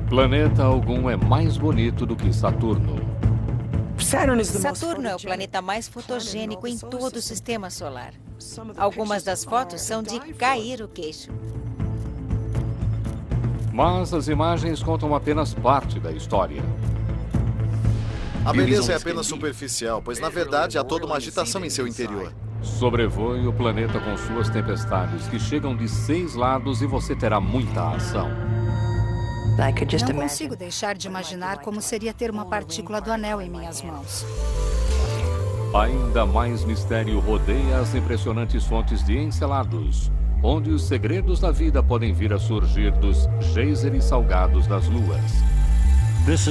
Planeta algum é mais bonito do que Saturno. Saturno é o planeta mais fotogênico em todo o sistema solar. Algumas das fotos são de cair o queixo. Mas as imagens contam apenas parte da história. A beleza é apenas superficial, pois na verdade há toda uma agitação em seu interior. Sobrevoe o planeta com suas tempestades, que chegam de 6 lados, e você terá muita ação. Não consigo deixar de imaginar como seria ter uma partícula do anel em minhas mãos. Ainda mais mistério rodeia as impressionantes fontes de Encelados, onde os segredos da vida podem vir a surgir dos geysers salgados das luas.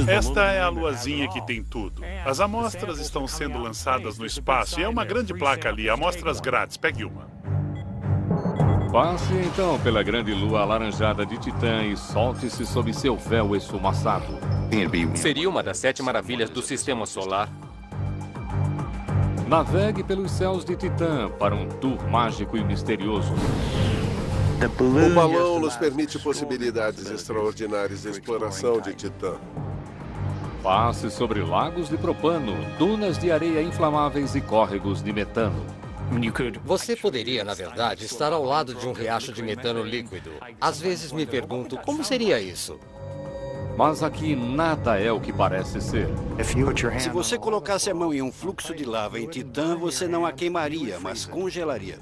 Esta é a luazinha que tem tudo. As amostras estão sendo lançadas no espaço e é uma grande placa ali, amostras grátis. Pegue uma. Passe então pela grande lua alaranjada de Titã e solte-se sob seu véu esfumaçado. Seria uma das 7 maravilhas do sistema solar. Navegue pelos céus de Titã para um tour mágico e misterioso. O balão nos permite possibilidades extraordinárias de exploração de Titã. Passe sobre lagos de propano, dunas de areia inflamáveis e córregos de metano. Você poderia, na verdade, estar ao lado de um riacho de metano líquido. Às vezes me pergunto como seria isso. Mas aqui nada é o que parece ser. Se você colocasse a mão em um fluxo de lava em Titã, você não a queimaria, mas congelaria.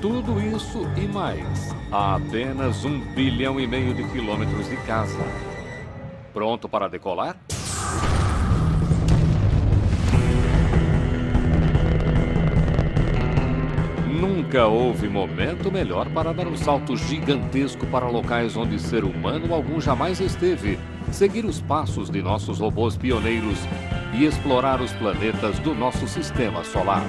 Tudo isso e mais, a apenas 1,5 bilhão de quilômetros de casa. Pronto para decolar? Nunca houve momento melhor para dar um salto gigantesco para locais onde ser humano algum jamais esteve, seguir os passos de nossos robôs pioneiros e explorar os planetas do nosso sistema solar.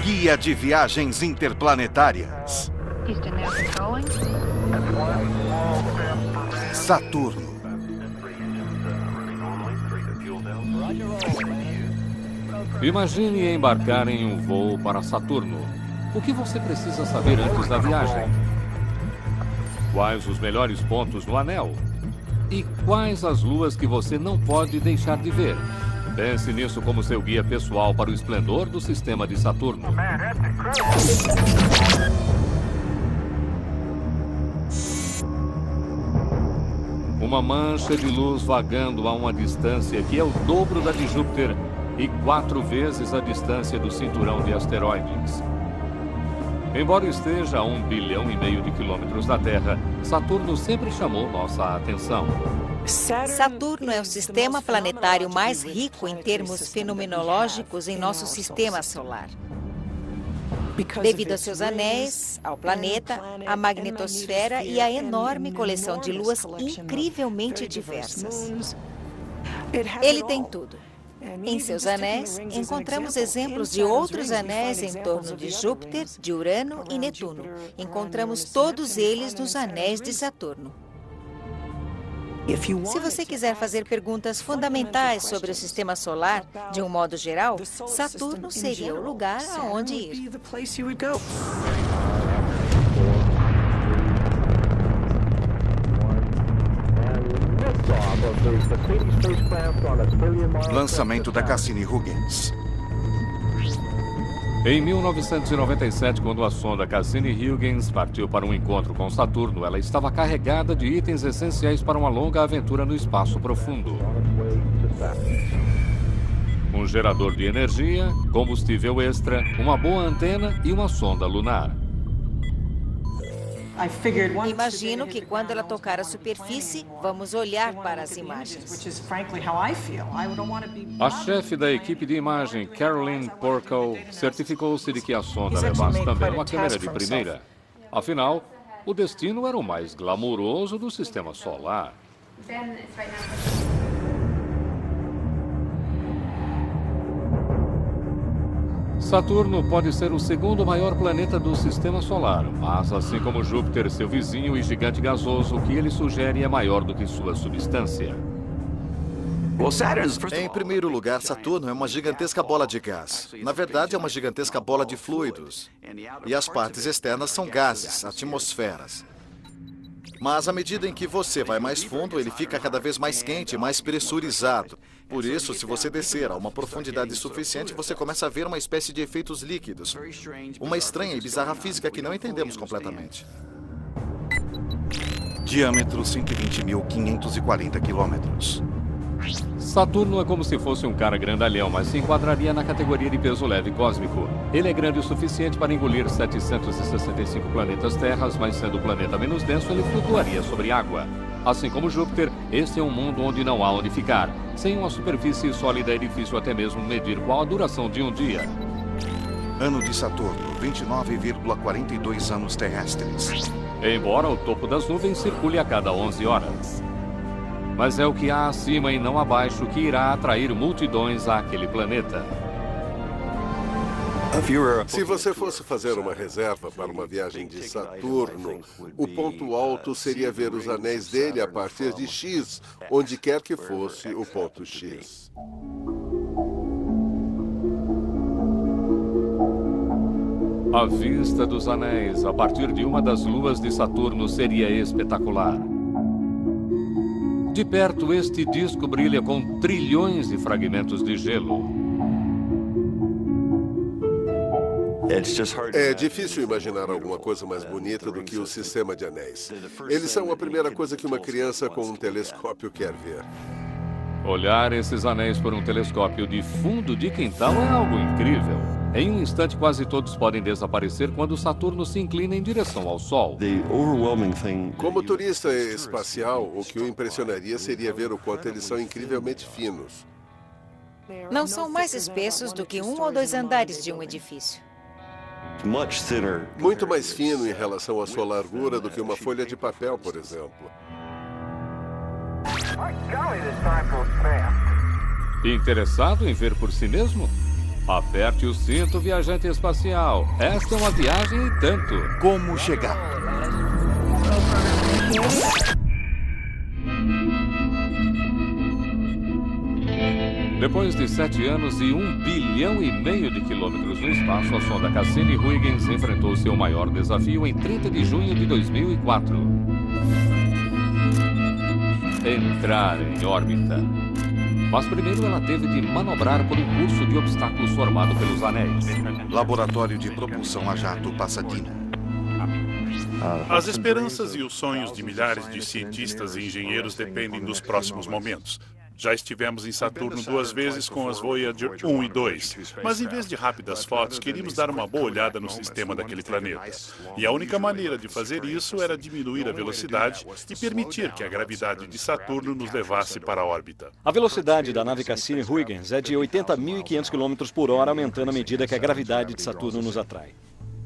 Guia de Viagens Interplanetárias. Saturno. Imagine embarcar em um voo para Saturno. O que você precisa saber antes da viagem? Quais os melhores pontos no anel? E quais as luas que você não pode deixar de ver? Pense nisso como seu guia pessoal para o esplendor do sistema de Saturno. Uma mancha de luz vagando a uma distância que é o dobro da de Júpiter e 4 vezes a distância do cinturão de asteroides. Embora esteja a 1,5 bilhão de quilômetros da Terra, Saturno sempre chamou nossa atenção. Saturno é o sistema planetário mais rico em termos fenomenológicos em nosso sistema solar. Devido a seus anéis, ao planeta, à magnetosfera e à enorme coleção de luas incrivelmente diversas. Ele tem tudo. Em seus anéis, encontramos exemplos de outros anéis em torno de Júpiter, de Urano e Netuno. Encontramos todos eles nos anéis de Saturno. Se você quiser fazer perguntas fundamentais sobre o sistema solar, de um modo geral, Saturno seria o lugar aonde ir. Lançamento da Cassini-Huygens. Em 1997, quando a sonda Cassini-Huygens partiu para um encontro com Saturno, ela estava carregada de itens essenciais para uma longa aventura no espaço profundo. Um gerador de energia, combustível extra, uma boa antena e uma sonda lunar. Imagino que quando ela tocar a superfície, vamos olhar para as imagens. A chefe da equipe de imagem, Caroline Porco, certificou-se de que a sonda levasse também uma câmera de primeira. Afinal, o destino era o mais glamouroso do sistema solar. Saturno pode ser o segundo maior planeta do Sistema Solar, mas assim como Júpiter, seu vizinho e gigante gasoso, o que ele sugere é maior do que sua substância. Em primeiro lugar, Saturno é uma gigantesca bola de gás. Na verdade, é uma gigantesca bola de fluidos. E as partes externas são gases, atmosferas. Mas à medida em que você vai mais fundo, ele fica cada vez mais quente, mais pressurizado. Por isso, se você descer a uma profundidade suficiente, você começa a ver uma espécie de efeitos líquidos. Uma estranha e bizarra física que não entendemos completamente. Diâmetro 120.540 quilômetros. Saturno é como se fosse um cara grandalhão, mas se enquadraria na categoria de peso leve cósmico. Ele é grande o suficiente para engolir 765 planetas terras, mas sendo o planeta menos denso, ele flutuaria sobre água. Assim como Júpiter, este é um mundo onde não há onde ficar. Sem uma superfície sólida é difícil até mesmo medir qual a duração de um dia. Ano de Saturno, 29,42 anos terrestres. Embora o topo das nuvens circule a cada 11 horas. Mas é o que há acima e não abaixo que irá atrair multidões àquele planeta. Se você fosse fazer uma reserva para uma viagem de Saturno, o ponto alto seria ver os anéis dele a partir de X, onde quer que fosse o ponto X. A vista dos anéis a partir de uma das luas de Saturno seria espetacular. De perto, este disco brilha com trilhões de fragmentos de gelo. É difícil imaginar alguma coisa mais bonita do que o sistema de anéis. Eles são a primeira coisa que uma criança com um telescópio quer ver. Olhar esses anéis por um telescópio de fundo de quintal é algo incrível. Em um instante, quase todos podem desaparecer quando Saturno se inclina em direção ao Sol. Como turista espacial, o que o impressionaria seria ver o quanto eles são incrivelmente finos. Não são mais espessos do que 1 ou 2 andares de um edifício. Muito mais fino em relação à sua largura do que uma folha de papel, por exemplo. Interessado em ver por si mesmo? Aperte o cinto, viajante espacial. Esta é uma viagem e tanto. Como chegar? Depois de 7 anos e 1,5 bilhão de quilômetros no espaço, a sonda Cassini-Huygens enfrentou seu maior desafio em 30 de junho de 2004. Entrar em órbita. Mas primeiro ela teve de manobrar por um curso de obstáculos formado pelos anéis. Laboratório de propulsão a jato Pasadena. As esperanças e os sonhos de milhares de cientistas e engenheiros dependem dos próximos momentos. Já estivemos em Saturno 2 vezes com as Voyager 1 e 2, mas em vez de rápidas fotos, queríamos dar uma boa olhada no sistema daquele planeta. E a única maneira de fazer isso era diminuir a velocidade e permitir que a gravidade de Saturno nos levasse para a órbita. A velocidade da nave Cassini-Huygens é de 80.500 km por hora, aumentando à medida que a gravidade de Saturno nos atrai.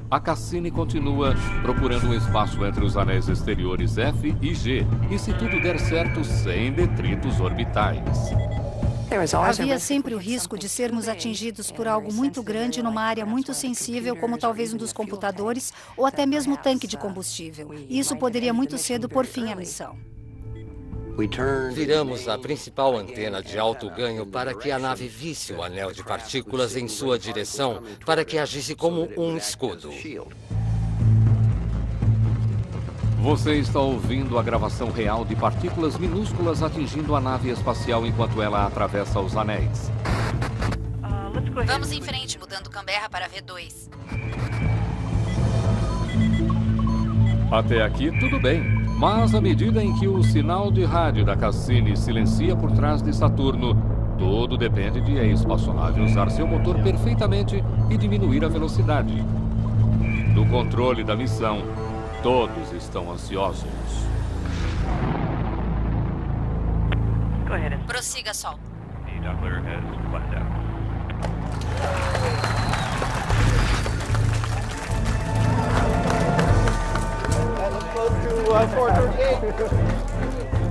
A Cassini continua procurando um espaço entre os anéis exteriores F e G, e se tudo der certo, sem detritos orbitais. Havia sempre o risco de sermos atingidos por algo muito grande numa área muito sensível, como talvez um dos computadores ou até mesmo o tanque de combustível. E isso poderia muito cedo pôr fim à missão. Viramos a principal antena de alto ganho para que a nave visse o anel de partículas em sua direção, para que agisse como um escudo. Você está ouvindo a gravação real de partículas minúsculas atingindo a nave espacial enquanto ela atravessa os anéis. Vamos em frente, mudando Canberra para V2. Até aqui, tudo bem. Mas à medida em que o sinal de rádio da Cassini silencia por trás de Saturno, tudo depende de a espaçonave usar seu motor perfeitamente e diminuir a velocidade. No controle da missão, todos estão ansiosos. Prossiga, Sol.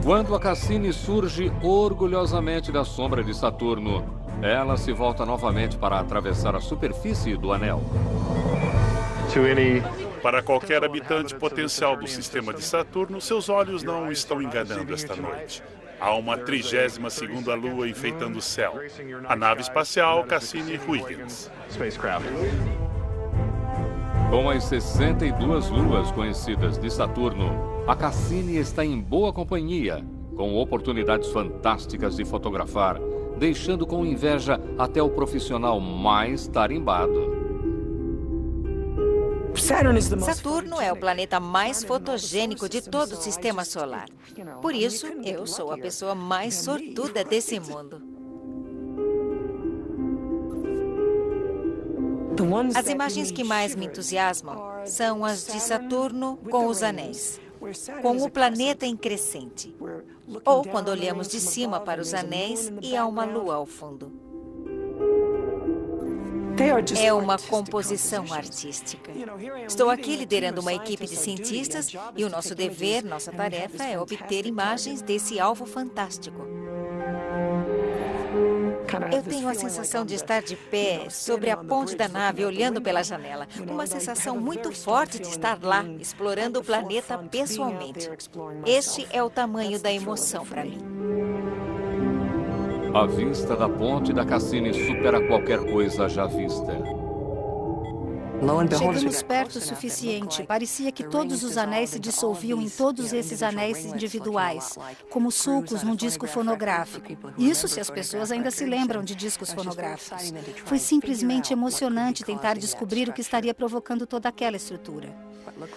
Quando a Cassini surge orgulhosamente da sombra de Saturno, Ela se volta novamente para atravessar a superfície do anel. Para qualquer habitante potencial do sistema de Saturno, seus olhos não o estão enganando esta noite. Há uma 32ª lua enfeitando o céu. A nave espacial Cassini-Huygens. Com as 62 luas conhecidas de Saturno, a Cassini está em boa companhia, com oportunidades fantásticas de fotografar, deixando com inveja até o profissional mais tarimbado. Saturno é o planeta mais fotogênico de todo o sistema solar. Por isso, eu sou a pessoa mais sortuda desse mundo. As imagens que mais me entusiasmam são as de Saturno com os anéis, com o planeta em crescente, ou quando olhamos de cima para os anéis e há uma lua ao fundo. É uma composição artística. Estou aqui liderando uma equipe de cientistas e o nosso dever, nossa tarefa é obter imagens desse alvo fantástico. Eu tenho a sensação de estar de pé sobre a ponte da nave, olhando pela janela. Uma sensação muito forte de estar lá, explorando o planeta pessoalmente. Este é o tamanho da emoção para mim. A vista da ponte da Cassini supera qualquer coisa já vista. Chegamos perto o suficiente. Parecia que todos os anéis se dissolviam em todos esses anéis individuais, como sulcos num disco fonográfico. Isso se as pessoas ainda se lembram de discos fonográficos. Foi simplesmente emocionante tentar descobrir o que estaria provocando toda aquela estrutura.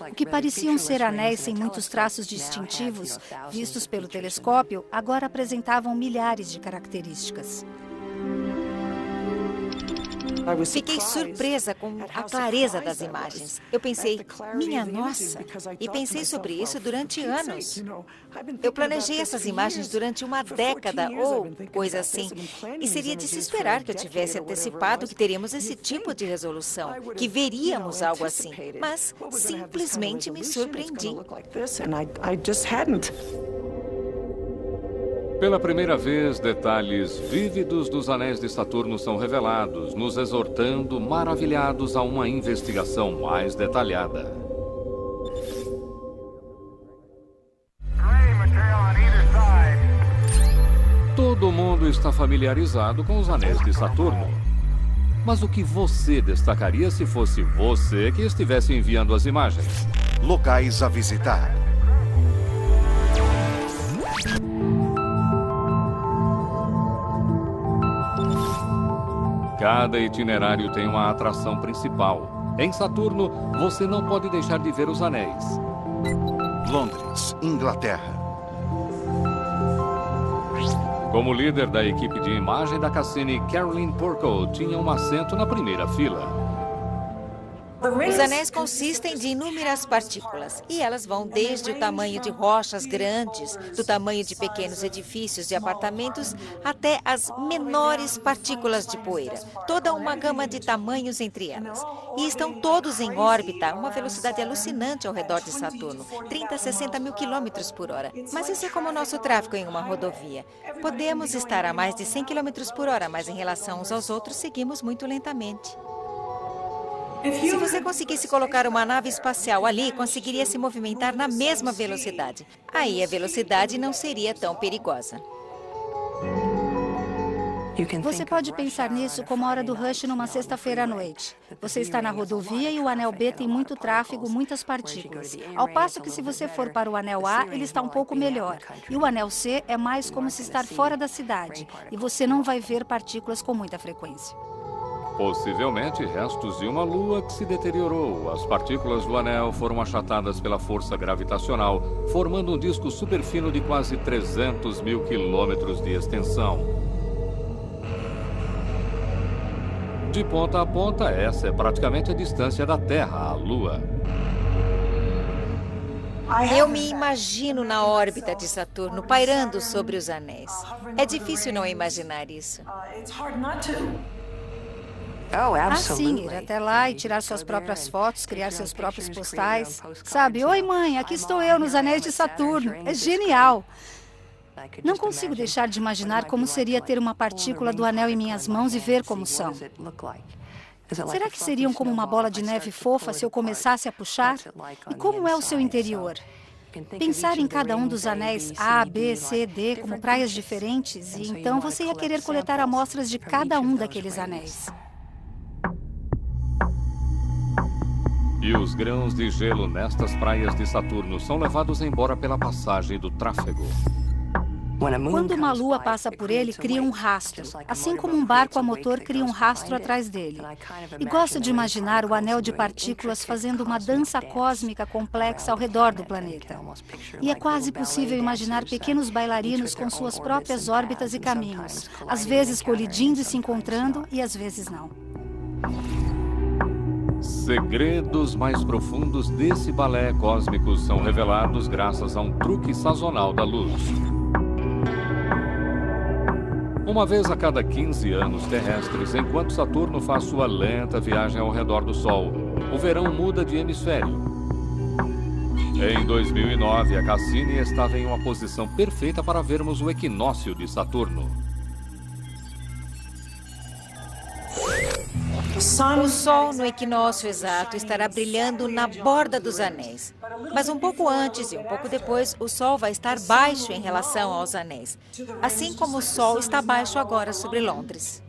O que pareciam ser anéis sem muitos traços distintivos, vistos pelo telescópio, agora apresentavam milhares de características. Fiquei surpresa com a clareza das imagens. Eu pensei, minha nossa, e pensei sobre isso durante anos. Eu planejei essas imagens durante uma década ou coisa assim, e seria de se esperar que eu tivesse antecipado que teríamos esse tipo de resolução, que veríamos algo assim, mas simplesmente me surpreendi. Pela primeira vez, detalhes vívidos dos anéis de Saturno são revelados, nos exortando, maravilhados, a uma investigação mais detalhada. Todo mundo está familiarizado com os anéis de Saturno. Mas o que você destacaria se fosse você que estivesse enviando as imagens? Locais a visitar. Cada itinerário tem uma atração principal. Em Saturno, você não pode deixar de ver os anéis. Londres, Inglaterra. Como líder da equipe de imagem da Cassini, Caroline Porco tinha um assento na primeira fila. Os anéis consistem de inúmeras partículas, e elas vão desde o tamanho de rochas grandes, do tamanho de pequenos edifícios de apartamentos, até as menores partículas de poeira. Toda uma gama de tamanhos entre elas. E estão todos em órbita, a uma velocidade alucinante ao redor de Saturno, 30 a 60 mil quilômetros por hora. Mas isso é como o nosso tráfego em uma rodovia. Podemos estar a mais de 100 quilômetros por hora, mas em relação uns aos outros, seguimos muito lentamente. Se você conseguisse colocar uma nave espacial ali, conseguiria se movimentar na mesma velocidade. Aí a velocidade não seria tão perigosa. Você pode pensar nisso como a hora do rush numa sexta-feira à noite. Você está na rodovia e o anel B tem muito tráfego, muitas partículas. Ao passo que se você for para o anel A, ele está um pouco melhor. E o anel C é mais como se estar fora da cidade. E você não vai ver partículas com muita frequência. Possivelmente restos de uma lua que se deteriorou. As partículas do anel foram achatadas pela força gravitacional, formando um disco superfino de quase 300 mil quilômetros de extensão. De ponta a ponta, essa é praticamente a distância da Terra à Lua. Eu me imagino na órbita de Saturno, pairando sobre os anéis. É difícil não imaginar isso. Sim, ir até lá e tirar suas próprias fotos, criar seus próprios postais. Sabe, oi mãe, aqui estou eu nos anéis de Saturno. É genial. Não consigo deixar de imaginar como seria ter uma partícula do anel em minhas mãos e ver como são. Será que seriam como uma bola de neve fofa se eu começasse a puxar? E como é o seu interior? Pensar em cada um dos anéis A, B, C, D como praias diferentes, e então você ia querer coletar amostras de cada um daqueles anéis. E os grãos de gelo nestas praias de Saturno são levados embora pela passagem do tráfego. Quando uma lua passa por ele, cria um rastro, assim como um barco a motor cria um rastro atrás dele. E gosto de imaginar o anel de partículas fazendo uma dança cósmica complexa ao redor do planeta. E é quase possível imaginar pequenos bailarinos com suas próprias órbitas e caminhos, às vezes colidindo e se encontrando, e às vezes não. Segredos mais profundos desse balé cósmico são revelados graças a um truque sazonal da luz. Uma vez a cada 15 anos terrestres, enquanto Saturno faz sua lenta viagem ao redor do Sol, o verão muda de hemisfério. Em 2009, a Cassini estava em uma posição perfeita para vermos o equinócio de Saturno. O Sol, no equinócio exato, estará brilhando na borda dos anéis. Mas um pouco antes e um pouco depois, o Sol vai estar baixo em relação aos anéis, assim como o Sol está baixo agora sobre Londres.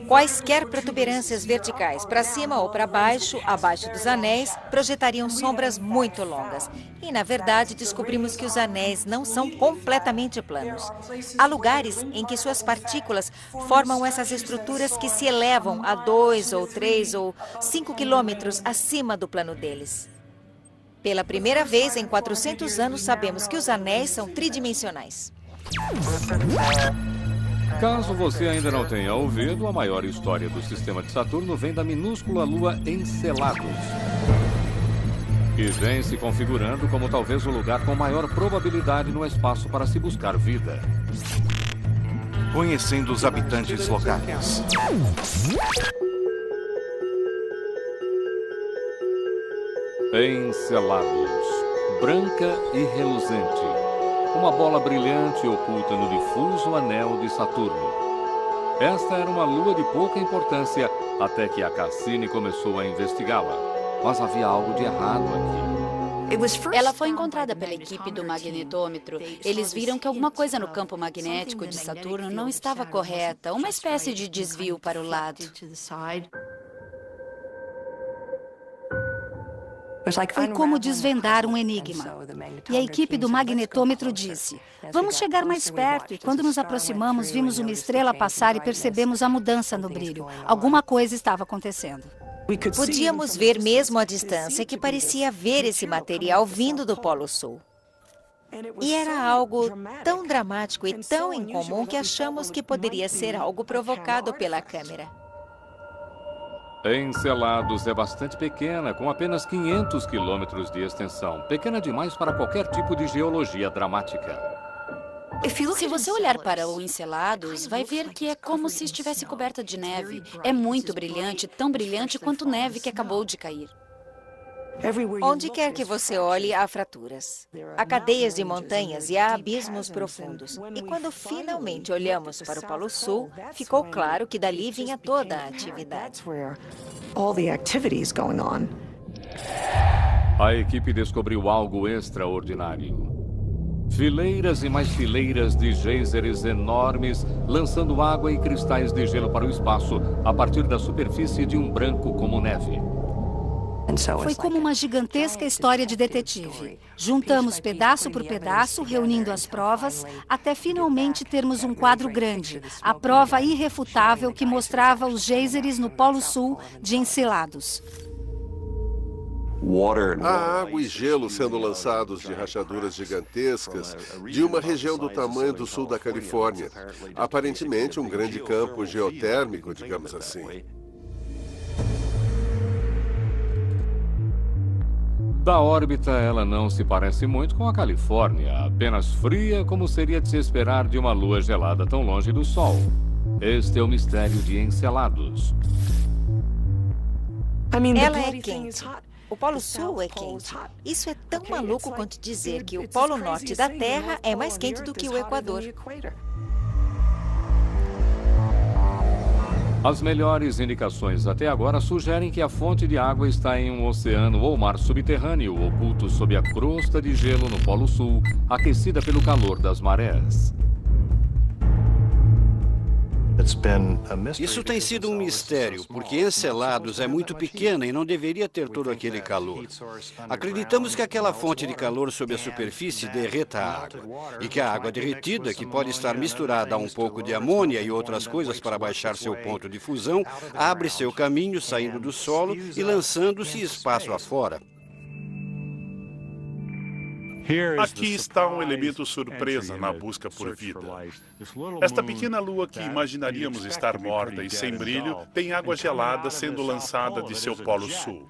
Quaisquer protuberâncias verticais, para cima ou para baixo, abaixo dos anéis, projetariam sombras muito longas. E, na verdade, descobrimos que os anéis não são completamente planos. Há lugares em que suas partículas formam essas estruturas que se elevam a 2 ou 3 ou 5 quilômetros acima do plano deles. Pela primeira vez em 400 anos, sabemos que os anéis são tridimensionais. Caso você ainda não tenha ouvido, a maior história do sistema de Saturno vem da minúscula lua Enceladus, que vem se configurando como talvez o lugar com maior probabilidade no espaço para se buscar vida. Conhecendo os habitantes locais. Enceladus, branca e reluzente. Uma bola brilhante oculta no difuso anel de Saturno. Esta era uma lua de pouca importância até que a Cassini começou a investigá-la. Mas havia algo de errado aqui. Ela foi encontrada pela equipe do magnetômetro. Eles viram que alguma coisa no campo magnético de Saturno não estava correta, uma espécie de desvio para o lado. Foi como desvendar um enigma. E a equipe do magnetômetro disse: vamos chegar mais perto. E quando nos aproximamos, vimos uma estrela passar e percebemos a mudança no brilho. Alguma coisa estava acontecendo. Podíamos ver mesmo à distância que parecia ver esse material vindo do Polo Sul. E era algo tão dramático e tão incomum que achamos que poderia ser algo provocado pela câmera. Enceladus é bastante pequena, com apenas 500 quilômetros de extensão. Pequena demais para qualquer tipo de geologia dramática. Se você olhar para o Enceladus, vai ver que é como se estivesse coberta de neve. É muito brilhante, tão brilhante quanto neve que acabou de cair. Onde quer que você olhe, há fraturas. Há cadeias de montanhas e há abismos profundos. E quando finalmente olhamos para o Polo Sul, ficou claro que dali vinha toda a atividade. A equipe descobriu algo extraordinário. Fileiras e mais fileiras de geysers enormes, lançando água e cristais de gelo para o espaço, a partir da superfície de um branco como neve. Foi como uma gigantesca história de detetive. Juntamos pedaço por pedaço, reunindo as provas, até finalmente termos um quadro grande, a prova irrefutável que mostrava os geysers no Polo Sul de Enceladus. Há água e gelo sendo lançados de rachaduras gigantescas de uma região do tamanho do sul da Califórnia. Aparentemente um grande campo geotérmico, digamos assim. Da órbita, ela não se parece muito com a Califórnia, apenas fria como seria de se esperar de uma lua gelada tão longe do Sol. Este é o mistério de Enceladus. Ela é quente. O Polo Sul é quente. Isso é tão maluco quanto dizer que o Polo Norte da Terra é mais quente do que o Equador. As melhores indicações até agora sugerem que a fonte de água está em um oceano ou mar subterrâneo, oculto sob a crosta de gelo no Polo Sul, aquecida pelo calor das marés. Isso tem sido um mistério, porque Enceladus é muito pequena e não deveria ter todo aquele calor. Acreditamos que aquela fonte de calor sob a superfície derreta a água, e que a água derretida, que pode estar misturada a um pouco de amônia e outras coisas para baixar seu ponto de fusão, abre seu caminho saindo do solo e lançando-se espaço afora. Aqui está um elemento surpresa na busca por vida. Esta pequena lua que imaginaríamos estar morta e sem brilho tem água gelada sendo lançada de seu polo sul.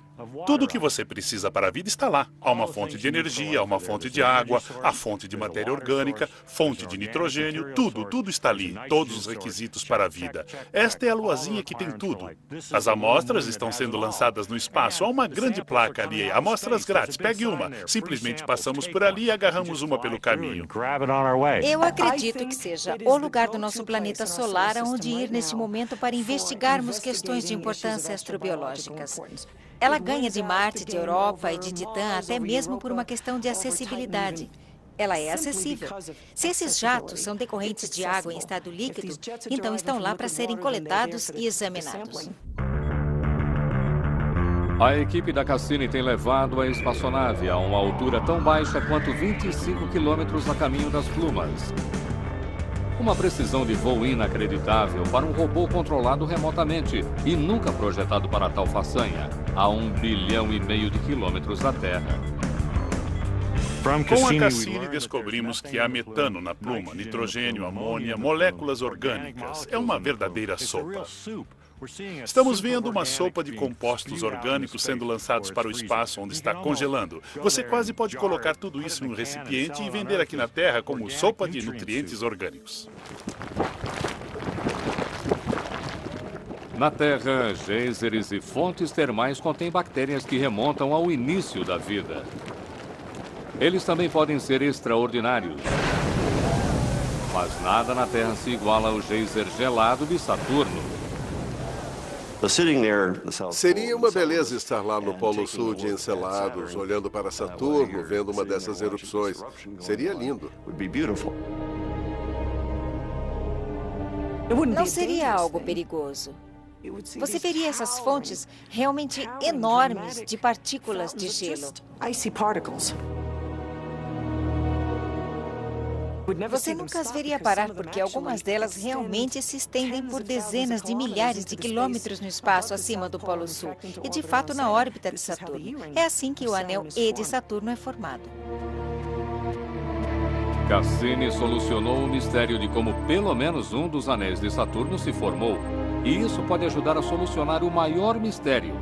Tudo o que você precisa para a vida está lá. Há uma fonte de energia, há uma fonte de água, a fonte de matéria orgânica, fonte de nitrogênio, tudo está ali, todos os requisitos para a vida. Esta é a luazinha que tem tudo. As amostras estão sendo lançadas no espaço, há uma grande placa ali, amostras grátis, pegue uma. Simplesmente passamos por ali e agarramos uma pelo caminho. Eu acredito que seja o lugar do nosso planeta solar aonde ir neste momento para investigarmos questões de importância astrobiológicas. Ela ganha de Marte, de Europa e de Titã até mesmo por uma questão de acessibilidade. Ela é acessível. Se esses jatos são decorrentes de água em estado líquido, então estão lá para serem coletados e examinados. A equipe da Cassini tem levado a espaçonave a uma altura tão baixa quanto 25 quilômetros a caminho das plumas. Uma precisão de voo inacreditável para um robô controlado remotamente e nunca projetado para tal façanha, a 1,5 bilhão de quilômetros da Terra. Com a Cassini descobrimos que há metano na pluma, nitrogênio, amônia, moléculas orgânicas. É uma verdadeira sopa. Estamos vendo uma sopa de compostos orgânicos sendo lançados para o espaço onde está congelando. Você quase pode colocar tudo isso em um recipiente e vender aqui na Terra como sopa de nutrientes orgânicos. Na Terra, geysers e fontes termais contêm bactérias que remontam ao início da vida. Eles também podem ser extraordinários. Mas nada na Terra se iguala ao geyser gelado de Saturno. Seria uma beleza estar lá no Polo Sul de Enceladus, olhando para Saturno, vendo uma dessas erupções. Seria lindo. Não seria algo perigoso. Você veria essas fontes realmente enormes de partículas de gelo. Você nunca as veria parar porque algumas delas realmente se estendem por dezenas de milhares de quilômetros no espaço acima do Polo Sul e, de fato, na órbita de Saturno. É assim que o anel E de Saturno é formado. Cassini solucionou o mistério de como pelo menos um dos anéis de Saturno se formou. E isso pode ajudar a solucionar o maior mistério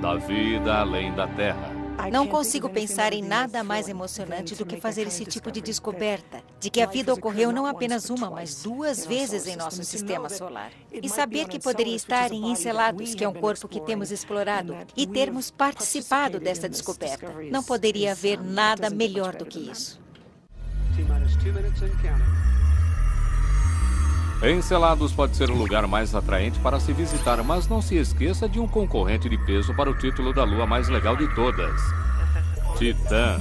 da vida além da Terra. Não consigo pensar em nada mais emocionante do que fazer esse tipo de descoberta, de que a vida ocorreu não apenas uma, mas 2 vezes em nosso sistema solar. E saber que poderia estar em Enceladus, que é um corpo que temos explorado, e termos participado desta descoberta. Não poderia haver nada melhor do que isso. Enceladus pode ser o lugar mais atraente para se visitar, mas não se esqueça de um concorrente de peso para o título da lua mais legal de todas. Titã.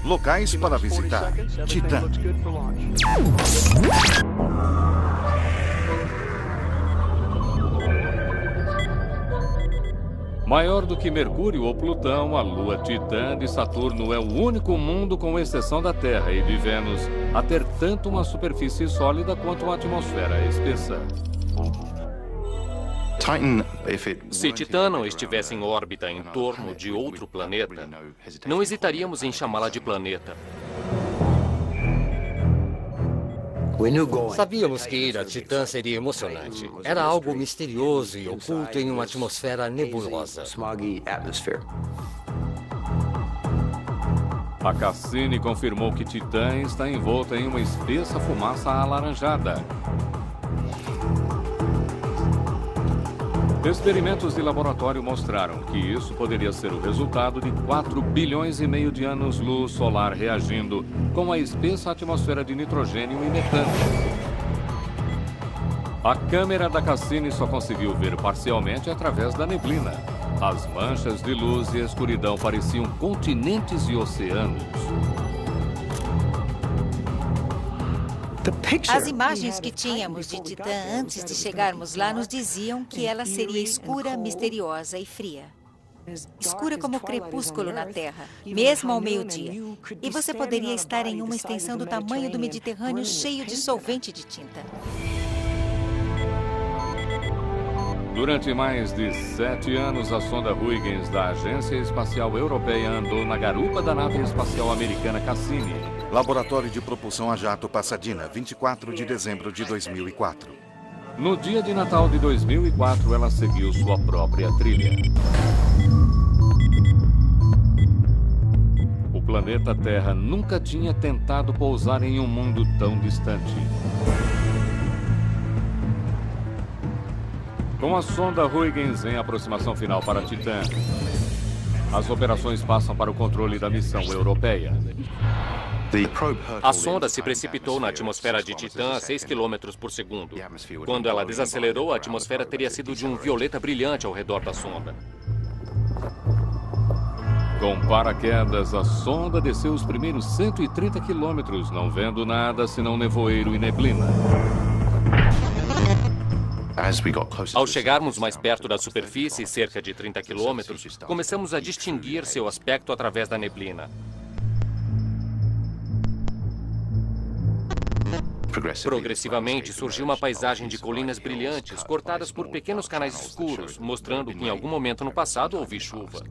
Locais para visitar. Titã. Maior do que Mercúrio ou Plutão, a lua Titã de Saturno é o único mundo, com exceção da Terra e de Vênus, a ter tanto uma superfície sólida quanto uma atmosfera espessa. Se Titã não estivesse em órbita em torno de outro planeta, não hesitaríamos em chamá-la de planeta. Sabíamos que ir a Titã seria emocionante. Era algo misterioso e oculto em uma atmosfera nebulosa. A Cassini confirmou que Titã está envolta em uma espessa fumaça alaranjada. Experimentos de laboratório mostraram que isso poderia ser o resultado de 4,5 bilhões de anos-luz solar reagindo com a espessa atmosfera de nitrogênio e metano. A câmera da Cassini só conseguiu ver parcialmente através da neblina. As manchas de luz e escuridão pareciam continentes e oceanos. As imagens que tínhamos de Titã antes de chegarmos lá nos diziam que ela seria escura, misteriosa e fria. Escura como o crepúsculo na Terra, mesmo ao meio-dia. E você poderia estar em uma extensão do tamanho do Mediterrâneo cheio de solvente de tinta. Durante mais de 7 anos, a sonda Huygens da Agência Espacial Europeia andou na garupa da nave espacial americana Cassini. Laboratório de Propulsão a Jato Pasadena, 24 de dezembro de 2004. No dia de Natal de 2004, ela seguiu sua própria trilha. O planeta Terra nunca tinha tentado pousar em um mundo tão distante. Com a sonda Huygens em aproximação final para Titã, as operações passam para o controle da missão europeia. A sonda se precipitou na atmosfera de Titã a 6 km por segundo. Quando ela desacelerou, a atmosfera teria sido de um violeta brilhante ao redor da sonda. Com paraquedas, a sonda desceu os primeiros 130 quilômetros, não vendo nada senão nevoeiro e neblina. Ao chegarmos mais perto da superfície, cerca de 30 quilômetros, começamos a distinguir seu aspecto através da neblina. Progressivamente surgiu uma paisagem de colinas brilhantes, cortadas por pequenos canais escuros, mostrando que em algum momento no passado houve chuva.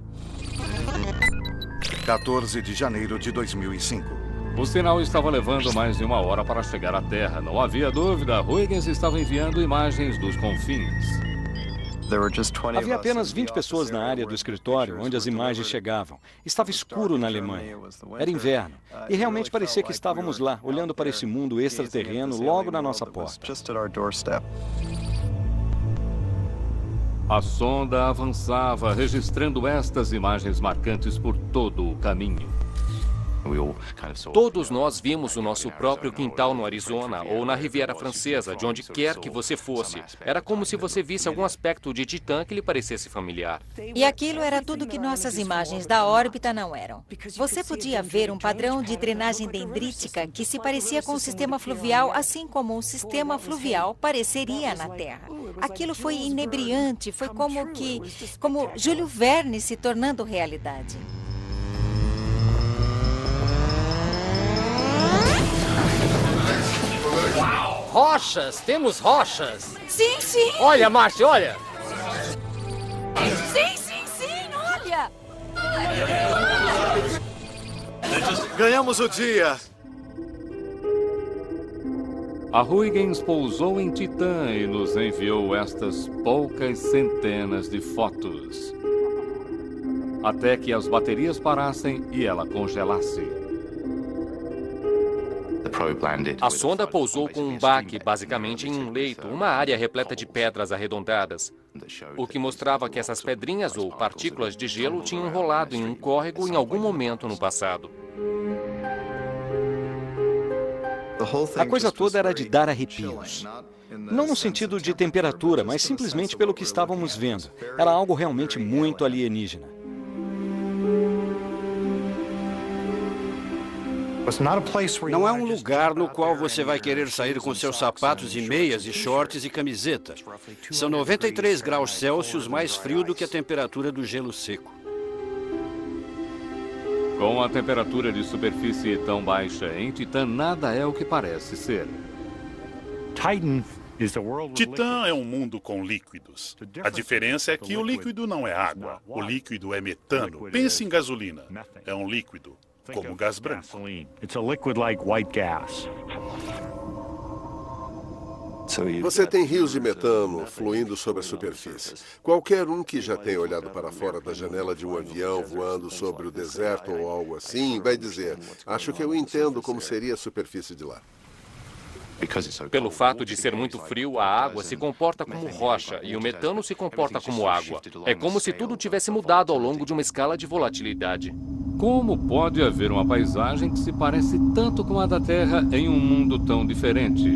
14 de janeiro de 2005. O sinal estava levando mais de 1 hora para chegar à Terra. Não havia dúvida, Huygens estava enviando imagens dos confins. Havia apenas 20 pessoas na área do escritório onde as imagens chegavam. Estava escuro na Alemanha. Era inverno. E realmente parecia que estávamos lá, olhando para esse mundo extraterreno logo na nossa porta. A sonda avançava, registrando estas imagens marcantes por todo o caminho. Todos nós vimos o nosso próprio quintal no Arizona ou na Riviera Francesa, de onde quer que você fosse. Era como se você visse algum aspecto de Titã que lhe parecesse familiar. E aquilo era tudo que nossas imagens da órbita não eram. Você podia ver um padrão de drenagem dendrítica que se parecia com o sistema fluvial, assim como um sistema fluvial pareceria na Terra. Aquilo foi inebriante, foi como Júlio Verne se tornando realidade. Rochas! Temos rochas! Sim, sim! Olha, Márcio, olha! Sim, sim, sim, olha! Ganhamos o dia! A Huygens pousou em Titã e nos enviou estas poucas centenas de fotos. Até que as baterias parassem e ela congelasse. A sonda pousou com um baque, basicamente em um leito, uma área repleta de pedras arredondadas, o que mostrava que essas pedrinhas ou partículas de gelo tinham rolado em um córrego em algum momento no passado. A coisa toda era de dar arrepios. Não no sentido de temperatura, mas simplesmente pelo que estávamos vendo. Era algo realmente muito alienígena. Não é um lugar no qual você vai querer sair com seus sapatos e meias e shorts e camiseta. São 93 graus Celsius mais frio do que a temperatura do gelo seco. Com a temperatura de superfície tão baixa em Titã, nada é o que parece ser. Titã é um mundo com líquidos. A diferença é que o líquido não é água. O líquido é metano. Pense em gasolina. É um líquido, como gás branco. Você tem rios de metano fluindo sobre a superfície. Qualquer um que já tenha olhado para fora da janela de um avião voando sobre o deserto ou algo assim, vai dizer, acho que eu entendo como seria a superfície de lá. Pelo fato de ser muito frio, a água se comporta como rocha e o metano se comporta como água. É como se tudo tivesse mudado ao longo de uma escala de volatilidade. Como pode haver uma paisagem que se parece tanto com a da Terra em um mundo tão diferente?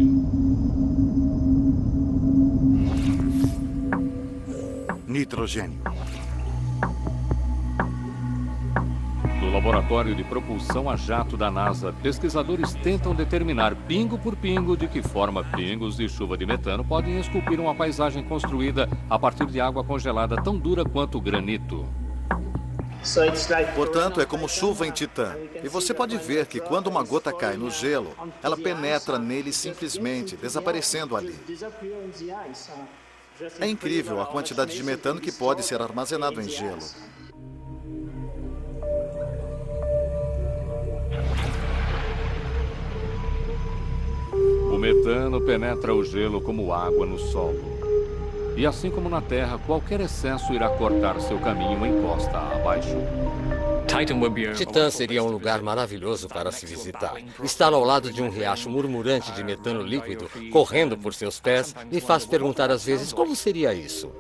Nitrogênio. No laboratório de propulsão a jato da NASA, pesquisadores tentam determinar pingo por pingo de que forma pingos de chuva de metano podem esculpir uma paisagem construída a partir de água congelada tão dura quanto o granito. Portanto, é como chuva em Titã. E você pode ver que quando uma gota cai no gelo, ela penetra nele simplesmente, desaparecendo ali. É incrível a quantidade de metano que pode ser armazenado em gelo. O metano penetra o gelo como água no solo. E assim como na Terra, qualquer excesso irá cortar seu caminho em costa abaixo. Titã seria um lugar maravilhoso para se visitar. Estar ao lado de um riacho murmurante de metano líquido, correndo por seus pés, me faz perguntar às vezes como seria isso.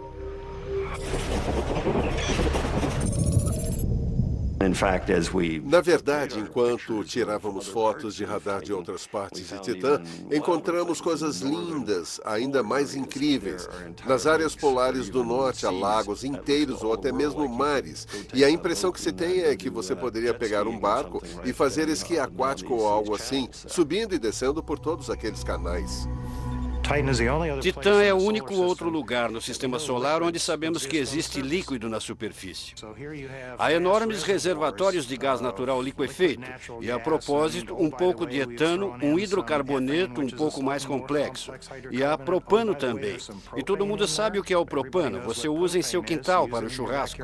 Na verdade, enquanto tirávamos fotos de radar de outras partes de Titã, encontramos coisas lindas, ainda mais incríveis. Nas áreas polares do norte, há lagos inteiros ou até mesmo mares. E a impressão que se tem é que você poderia pegar um barco e fazer esqui aquático ou algo assim, subindo e descendo por todos aqueles canais. Titã é o único outro lugar no sistema solar onde sabemos que existe líquido na superfície. Há enormes reservatórios de gás natural liquefeito e, a propósito, um pouco de etano, um hidrocarboneto um pouco mais complexo. E há propano também. E todo mundo sabe o que é o propano. Você usa em seu quintal para o churrasco.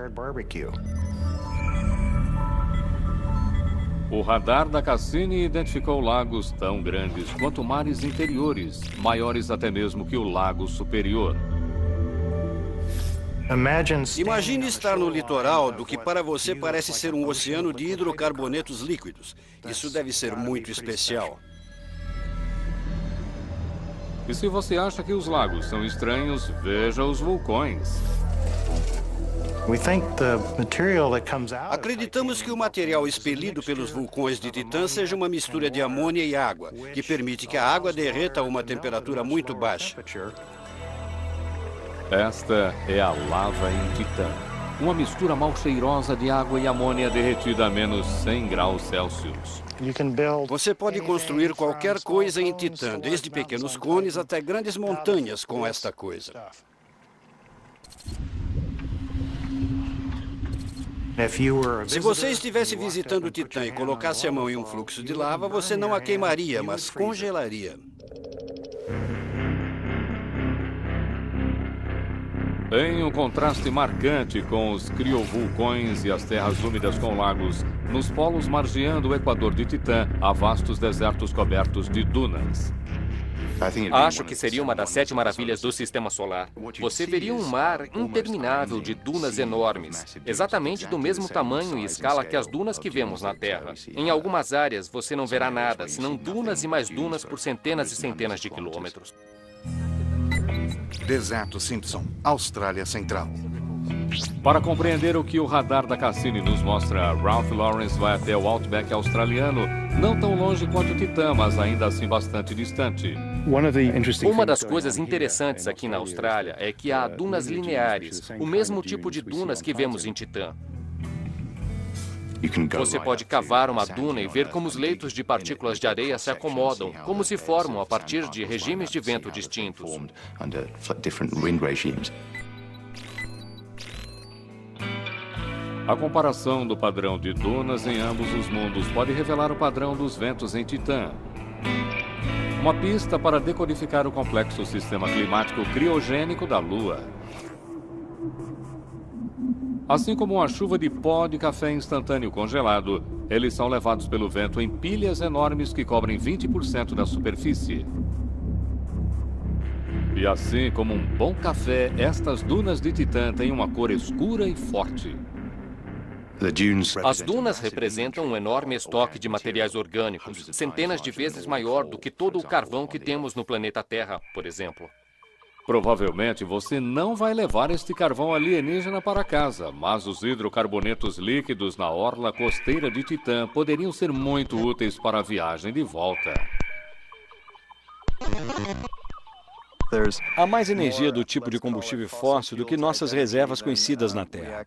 O radar da Cassini identificou lagos tão grandes quanto mares interiores, maiores até mesmo que o lago superior. Imagine estar no litoral do que para você parece ser um oceano de hidrocarbonetos líquidos. Isso deve ser muito especial. E se você acha que os lagos são estranhos, veja os vulcões. Acreditamos que o material expelido pelos vulcões de Titã seja uma mistura de amônia e água, que permite que a água derreta a uma temperatura muito baixa. Esta é a lava em Titã. Uma mistura mal cheirosa de água e amônia derretida a menos 100 graus Celsius. Você pode construir qualquer coisa em Titã, desde pequenos cones até grandes montanhas com esta coisa. Se você estivesse visitando Titã e colocasse a mão em um fluxo de lava, você não a queimaria, mas congelaria. Em um contraste marcante com os criovulcões e as terras úmidas com lagos, nos polos margeando o equador de Titã, há vastos desertos cobertos de dunas. Acho que seria uma das 7 maravilhas do Sistema Solar. Você veria um mar interminável de dunas enormes, exatamente do mesmo tamanho e escala que as dunas que vemos na Terra. Em algumas áreas, você não verá nada, senão dunas e mais dunas por centenas e centenas de quilômetros. Deserto Simpson, Austrália Central. Para compreender o que o radar da Cassini nos mostra, Ralph Lawrence vai até o Outback australiano, não tão longe quanto Titã, mas ainda assim bastante distante. Uma das coisas interessantes aqui na Austrália é que há dunas lineares, o mesmo tipo de dunas que vemos em Titã. Você pode cavar uma duna e ver como os leitos de partículas de areia se acomodam, como se formam a partir de regimes de vento distintos. A comparação do padrão de dunas em ambos os mundos pode revelar o padrão dos ventos em Titã. Uma pista para decodificar o complexo sistema climático criogênico da Lua. Assim como uma chuva de pó de café instantâneo congelado, eles são levados pelo vento em pilhas enormes que cobrem 20% da superfície. E assim como um bom café, estas dunas de Titã têm uma cor escura e forte. As dunas representam um enorme estoque de materiais orgânicos, centenas de vezes maior do que todo o carvão que temos no planeta Terra, por exemplo. Provavelmente você não vai levar este carvão alienígena para casa, mas os hidrocarbonetos líquidos na orla costeira de Titã poderiam ser muito úteis para a viagem de volta. Há mais energia do tipo de combustível fóssil do que nossas reservas conhecidas na Terra.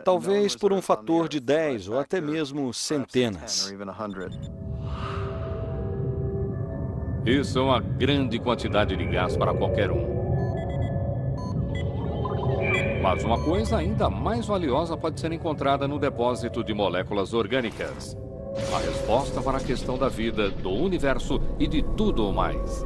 Talvez por um fator de 10 ou até mesmo centenas. Isso é uma grande quantidade de gás para qualquer um. Mas uma coisa ainda mais valiosa pode ser encontrada no depósito de moléculas orgânicas. A resposta para a questão da vida, do universo e de tudo o mais.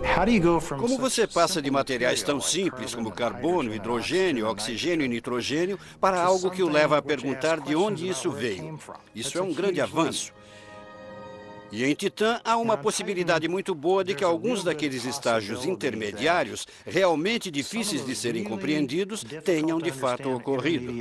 Como você passa de materiais tão simples como carbono, hidrogênio, oxigênio e nitrogênio para algo que o leva a perguntar de onde isso veio? Isso é um grande avanço. E em Titã há uma possibilidade muito boa de que alguns daqueles estágios intermediários, realmente difíceis de serem compreendidos, tenham de fato ocorrido.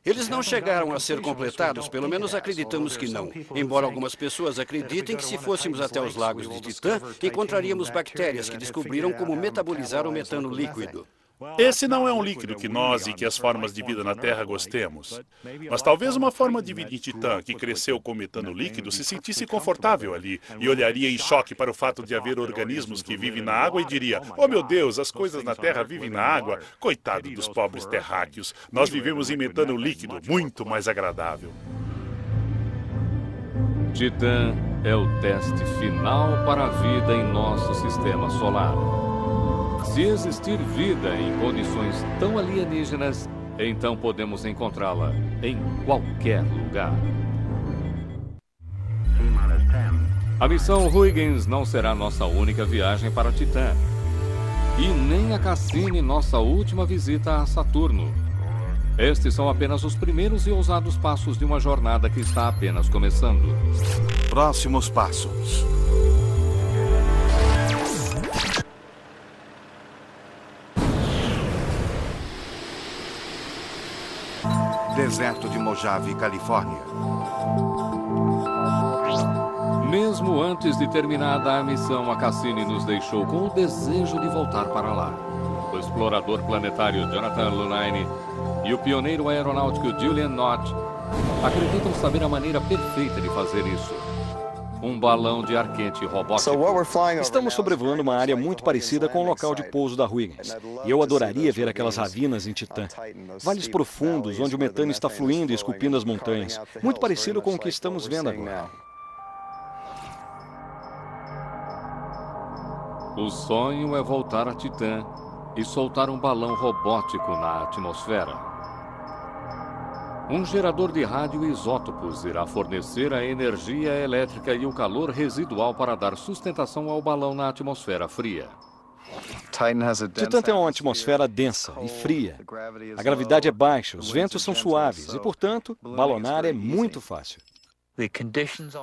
Eles não chegaram a ser completados, pelo menos acreditamos que não. Embora algumas pessoas acreditem que se fôssemos até os lagos de Titã, encontraríamos bactérias que descobriram como metabolizar o metano líquido. Esse não é um líquido que nós e que as formas de vida na Terra gostemos. Mas talvez uma forma de vida em Titã que cresceu com metano líquido se sentisse confortável ali e olharia em choque para o fato de haver organismos que vivem na água e diria: "Oh meu Deus, as coisas na Terra vivem na água. Coitado dos pobres terráqueos. Nós vivemos em metano líquido, muito mais agradável." Titã é o teste final para a vida em nosso sistema solar. Se existir vida em condições tão alienígenas, então podemos encontrá-la em qualquer lugar. A missão Huygens não será nossa única viagem para Titã. E nem a Cassini nossa última visita a Saturno. Estes são apenas os primeiros e ousados passos de uma jornada que está apenas começando. Próximos passos. Deserto de Mojave, Califórnia. Mesmo antes de terminada a missão, a Cassini nos deixou com o desejo de voltar para lá. O explorador planetário Jonathan Lunine e o pioneiro aeronáutico Julian Knott acreditam saber a maneira perfeita de fazer isso. Um balão de ar quente robótico. Estamos sobrevoando uma área muito parecida com o local de pouso da Huygens. E eu adoraria ver aquelas ravinas em Titã. Vales profundos, onde o metano está fluindo e esculpindo as montanhas. Muito parecido com o que estamos vendo agora. O sonho é voltar a Titã e soltar um balão robótico na atmosfera. Um gerador de rádio isótopos irá fornecer a energia elétrica e o calor residual para dar sustentação ao balão na atmosfera fria. Titã tem uma atmosfera densa e fria. A gravidade é baixa, os ventos são suaves e, portanto, balonar é muito fácil.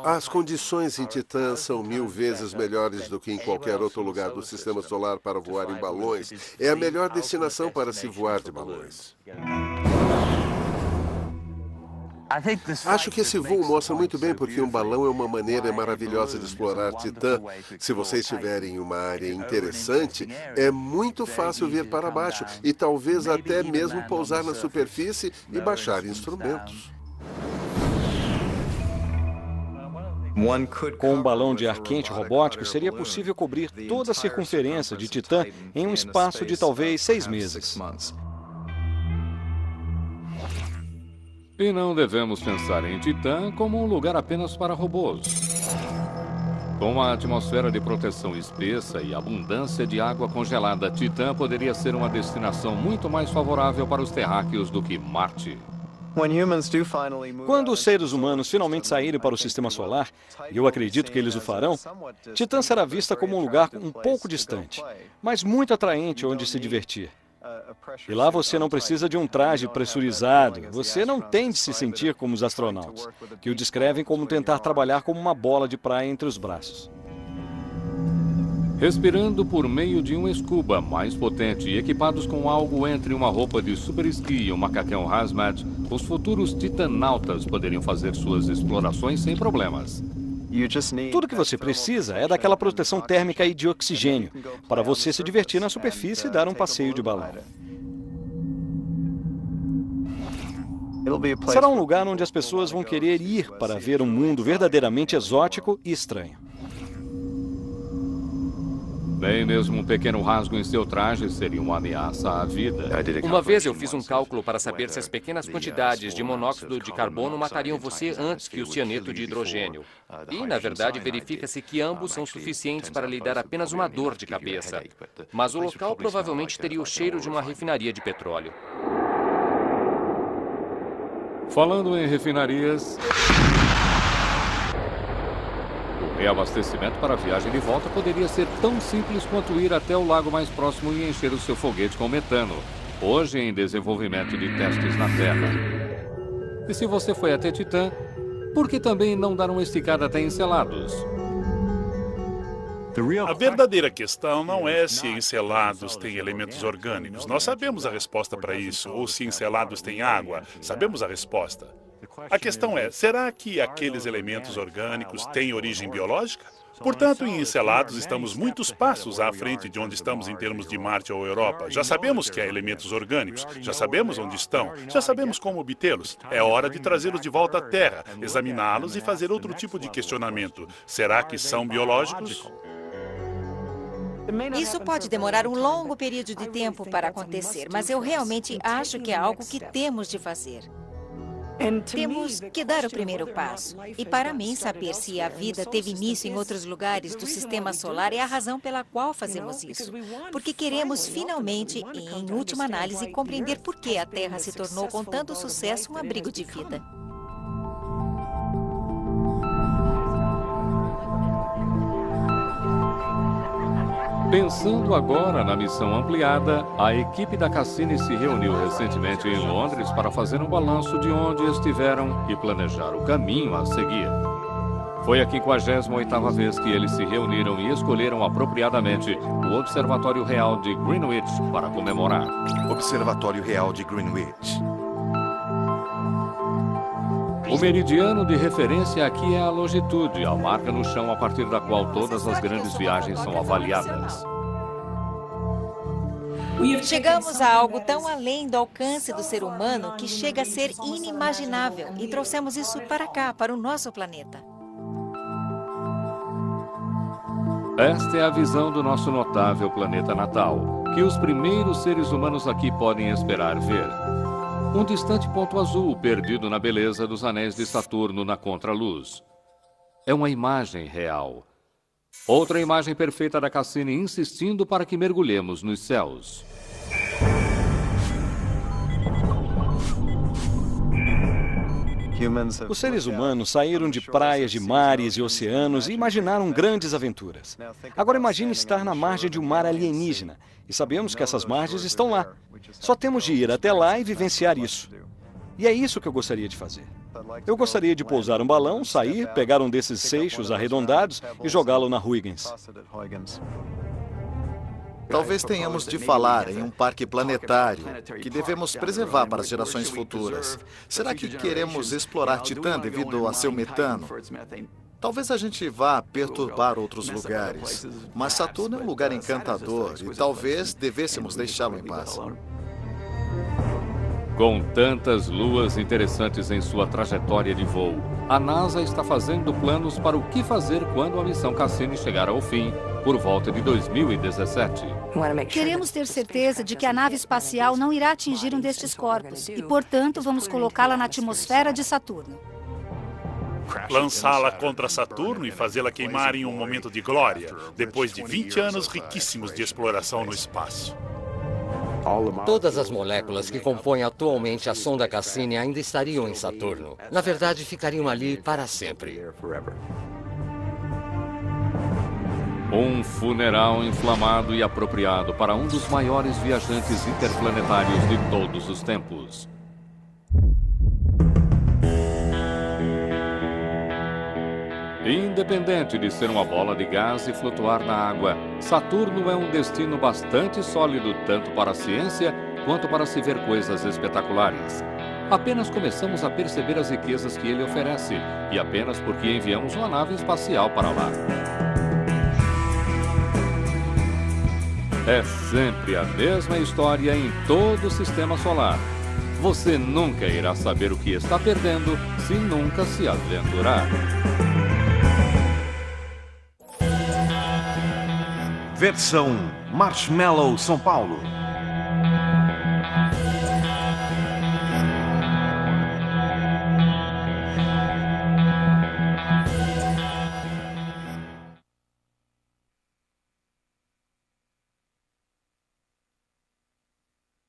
As condições em Titã são 1000 vezes melhores do que em qualquer outro lugar do Sistema Solar para voar em balões. É a melhor destinação para se voar de balões. Acho que esse voo mostra muito bem porque um balão é uma maneira maravilhosa de explorar Titã. Se você estiver em uma área interessante, é muito fácil vir para baixo e talvez até mesmo pousar na superfície e baixar instrumentos. Com um balão de ar quente robótico, seria possível cobrir toda a circunferência de Titã em um espaço de talvez 6 meses. E não devemos pensar em Titã como um lugar apenas para robôs. Com uma atmosfera de proteção espessa e abundância de água congelada, Titã poderia ser uma destinação muito mais favorável para os terráqueos do que Marte. Quando os seres humanos finalmente saírem para o Sistema Solar, e eu acredito que eles o farão, Titã será vista como um lugar um pouco distante, mas muito atraente onde se divertir. E lá você não precisa de um traje pressurizado, você não tem de se sentir como os astronautas, que o descrevem como tentar trabalhar como uma bola de praia entre os braços. Respirando por meio de um scuba mais potente e equipados com algo entre uma roupa de super esqui e um macacão hazmat, os futuros titanautas poderiam fazer suas explorações sem problemas. Tudo que você precisa é daquela proteção térmica e de oxigênio, para você se divertir na superfície e dar um passeio de balão. Será um lugar onde as pessoas vão querer ir para ver um mundo verdadeiramente exótico e estranho. Nem mesmo um pequeno rasgo em seu traje seria uma ameaça à vida. Uma vez eu fiz um cálculo para saber se as pequenas quantidades de monóxido de carbono matariam você antes que o cianeto de hidrogênio. E, na verdade, verifica-se que ambos são suficientes para lhe dar apenas uma dor de cabeça. Mas o local provavelmente teria o cheiro de uma refinaria de petróleo. Falando em refinarias, o reabastecimento para a viagem de volta poderia ser tão simples quanto ir até o lago mais próximo e encher o seu foguete com metano, hoje em desenvolvimento de testes na Terra. E se você foi até Titã, por que também não dar uma esticada até Encelados? A verdadeira questão não é se Encelados têm elementos orgânicos. Nós sabemos a resposta para isso. Ou se Encelados têm água. Sabemos a resposta. A questão é, será que aqueles elementos orgânicos têm origem biológica? Portanto, em Encelados estamos muitos passos à frente de onde estamos em termos de Marte ou Europa. Já sabemos que há elementos orgânicos, já sabemos onde estão, já sabemos como obtê-los. É hora de trazê-los de volta à Terra, examiná-los e fazer outro tipo de questionamento. Será que são biológicos? Isso pode demorar um longo período de tempo para acontecer, mas eu realmente acho que é algo que temos de fazer. Temos que dar o primeiro passo. E para mim, saber se a vida teve início em outros lugares do sistema solar é a razão pela qual fazemos isso. Porque queremos finalmente, e em última análise, compreender por que a Terra se tornou com tanto sucesso um abrigo de vida. Pensando agora na missão ampliada, a equipe da Cassini se reuniu recentemente em Londres para fazer um balanço de onde estiveram e planejar o caminho a seguir. Foi a 58ª vez que eles se reuniram e escolheram apropriadamente o Observatório Real de Greenwich para comemorar. Observatório Real de Greenwich. O meridiano de referência aqui é a longitude, a marca no chão a partir da qual todas as grandes viagens são avaliadas. Chegamos a algo tão além do alcance do ser humano que chega a ser inimaginável e trouxemos isso para cá, para o nosso planeta. Esta é a visão do nosso notável planeta natal, que os primeiros seres humanos aqui podem esperar ver. Um distante ponto azul perdido na beleza dos anéis de Saturno na contraluz. É uma imagem real. Outra imagem perfeita da Cassini insistindo para que mergulhemos nos céus. Os seres humanos saíram de praias, de mares e oceanos e imaginaram grandes aventuras. Agora imagine estar na margem de um mar alienígena. E sabemos que essas margens estão lá. Só temos de ir até lá e vivenciar isso. E é isso que eu gostaria de fazer. Eu gostaria de pousar um balão, sair, pegar um desses seixos arredondados e jogá-lo na Huygens. Talvez tenhamos de falar em um parque planetário que devemos preservar para as gerações futuras. Será que queremos explorar Titã devido a seu metano? Talvez a gente vá perturbar outros lugares, mas Saturno é um lugar encantador e talvez devêssemos deixá-lo em paz. Com tantas luas interessantes em sua trajetória de voo, a NASA está fazendo planos para o que fazer quando a missão Cassini chegar ao fim, por volta de 2017. Queremos ter certeza de que a nave espacial não irá atingir um destes corpos e, portanto, vamos colocá-la na atmosfera de Saturno. Lançá-la contra Saturno e fazê-la queimar em um momento de glória, depois de 20 anos riquíssimos de exploração no espaço. Todas as moléculas que compõem atualmente a sonda Cassini ainda estariam em Saturno. Na verdade, ficariam ali para sempre. Um funeral inflamado e apropriado para um dos maiores viajantes interplanetários de todos os tempos. Independente de ser uma bola de gás e flutuar na água, Saturno é um destino bastante sólido tanto para a ciência quanto para se ver coisas espetaculares. Apenas começamos a perceber as riquezas que ele oferece, e apenas porque enviamos uma nave espacial para lá. É sempre a mesma história em todo o sistema solar. Você nunca irá saber o que está perdendo se nunca se aventurar. Versão Marshmallow São Paulo.